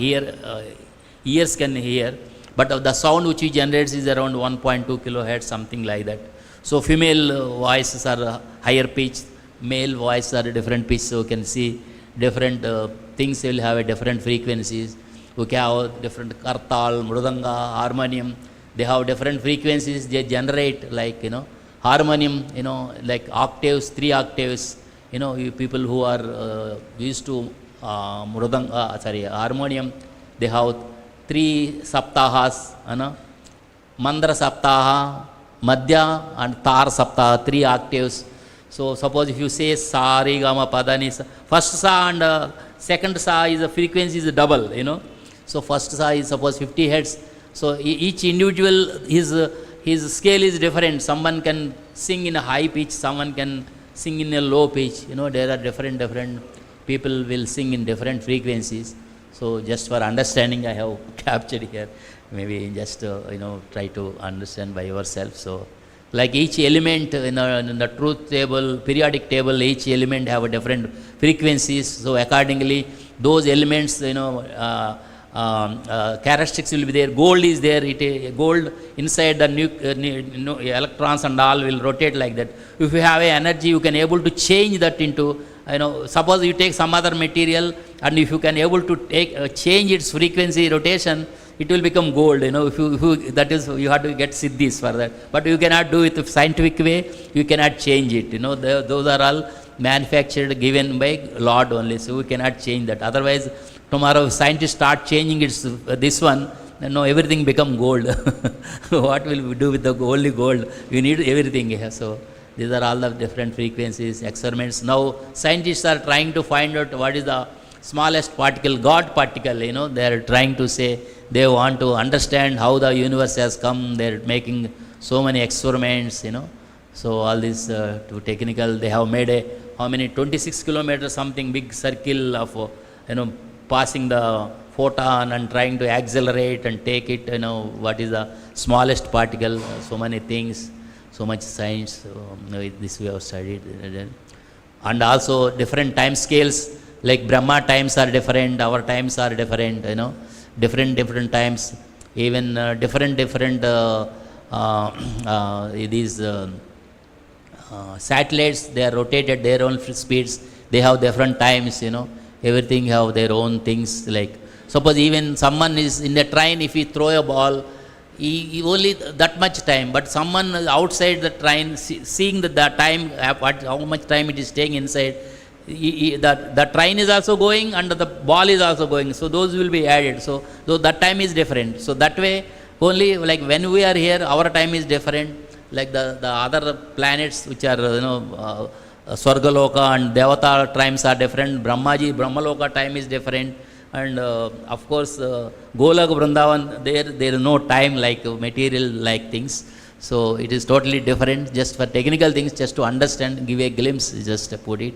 ears can hear, but the sound which we generate is around 1.2 kilohertz, something like that. So female voices are higher pitch, male voices are different pitch. So you can see different things will have a different frequencies. We can have different kartal, mridanga, harmonium. They have different frequencies they generate, like, harmonium, like octaves, 3 octaves. You people who are used to harmonium, they have 3 saptahas, Mandra saptaha, Madhya and Tar saptaha, 3 octaves. So suppose if you say Sa, Re, Ga, Ma, Pa, Da, Ni, Sa, first Sa and second Sa is the frequency is double, So first Sa is suppose 50 hertz. So each individual, his scale is different. Someone can sing in a high pitch, someone can sing in a low pitch. There are different people will sing in different frequencies. So just for understanding, I have captured here. Maybe just try to understand by yourself. So like each element in the truth table, periodic table, each element have a different frequencies. So accordingly, those elements, characteristics will be there. Gold is there. Gold inside the electrons and all will rotate like that. If you have a energy, you can able to change that into, suppose you take some other material, and if you can able to change its frequency rotation, it will become gold. If you that is, you have to get siddhis for that. But you cannot do it with scientific way. You cannot change it. Those are all manufactured, given by Lord only. So we cannot change that. Otherwise, tomorrow if scientists start changing this one, everything become gold. What will we do with the only gold? We need everything here. So these are all the different frequencies, experiments. Now scientists are trying to find out what is the smallest particle, God particle. They are trying to say, they want to understand how the universe has come. They are making so many experiments. So all this too technical. They have made how many 26 kilometers something big circle of passing the photon and trying to accelerate and take it. What is the smallest particle? So many things, so much science. This we have studied, and also different time scales. Like Brahma times are different, our times are different, different times, even different these satellites, they are rotated their own speeds, they have different times, everything have their own things. Like suppose even someone is in the train, if he throw a ball, he only that much time, but someone outside the train seeing the time, how much time it is taking inside, the train is also going and the ball is also going, so those will be added. So that time is different. So that way only, like when we are here, our time is different. Like the other planets which are Swargaloka and Devata times are different. Brahmaloka time is different. And of course Golak Vrindavan, there is no time like material like things. So it is totally different. Just for technical things, just to understand, give a glimpse, just put it.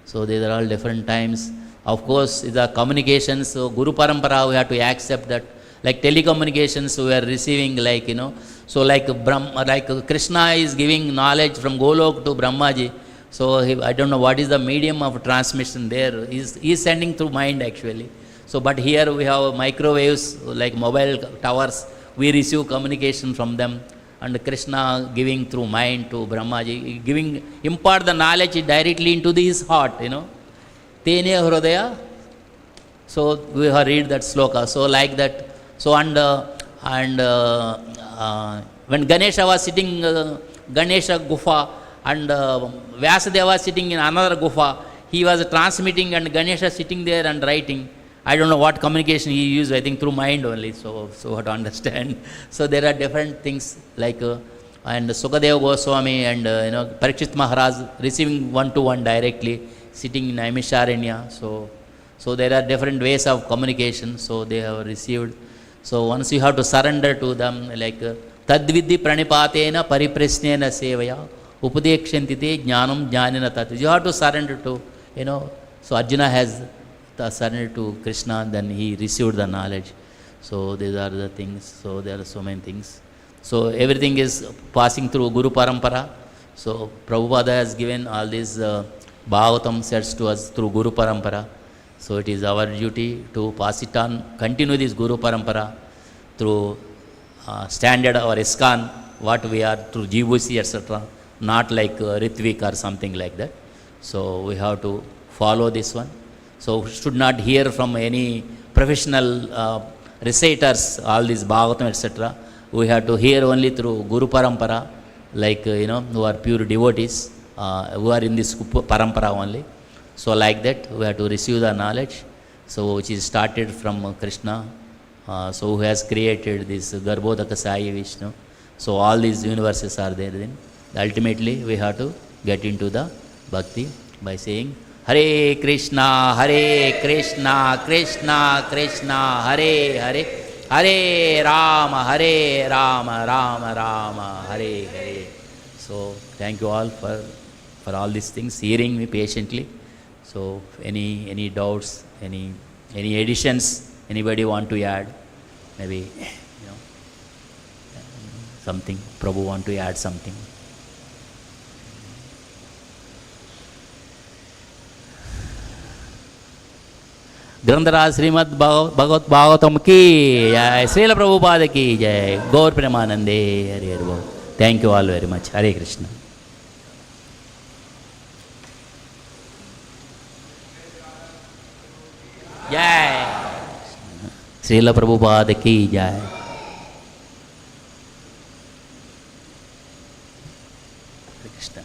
So these are all different times. Of course, the communications, so Guru Parampara, we have to accept that. Like telecommunications, we are receiving, like, so like Krishna is giving knowledge from Golok to Brahmaji. So I don't know what is the medium of transmission there. He is sending through mind actually. So but here we have microwaves, like mobile towers, we receive communication from them. And Krishna giving through mind to Brahmaji, impart the knowledge directly into his heart, Tene Hridaya. So we have read that sloka. So like that. So and when Ganesha was sitting, Ganesha Gufa, and Vyasadeva was sitting in another Gufa, he was transmitting and Ganesha sitting there and writing. I don't know what communication he used, I think through mind only, so what to understand. So there are different things like, and Sukadeva Goswami and Pariksit Maharaj receiving one-to-one directly, sitting in Naimisharanya. So there are different ways of communication, so they have received. So once you have to surrender to them, like Tadvidhi Pranipatena Pariprasnena Sevaya Upadekshantite Jnanam Jnanina Tat. You have to surrender to, so Arjuna has surrendered to Krishna, then he received the knowledge. So these are the things. So there are so many things. So everything is passing through Guru Parampara. So Prabhupada has given all these Bhagavatam sets to us through Guru Parampara. So it is our duty to pass it on, continue this Guru Parampara through standard or ISKCON, what we are, through GVC, etc. Not like Ritvik or something like that. So we have to follow this one. So should not hear from any professional reciters, all these Bhagavatam, etc. We have to hear only through Guru Parampara, like, who are pure devotees, who are in this Parampara only. So like that, we have to receive the knowledge, so which is started from Krishna, So who has created this Garbhodaka Sai Vishnu. So all these universes are there then. Ultimately we have to get into the bhakti by saying Hare Krishna, Krishna Krishna, Hare Hare, Hare Rama, Rama Rama, Hare Hare. So thank you all for all these things, hearing me patiently. So any doubts, any additions anybody want to add? Maybe something, Prabhu want to add something. ग्रंथराज श्रीमद्-भागवतम की जय, श्रील प्रभुपाद की जय, गौर प्रेमानंदे, हरि हरि बोल. Thank you all very much. Hare Krishna. जय श्रील प्रभुपाद की जय. कृष्ण.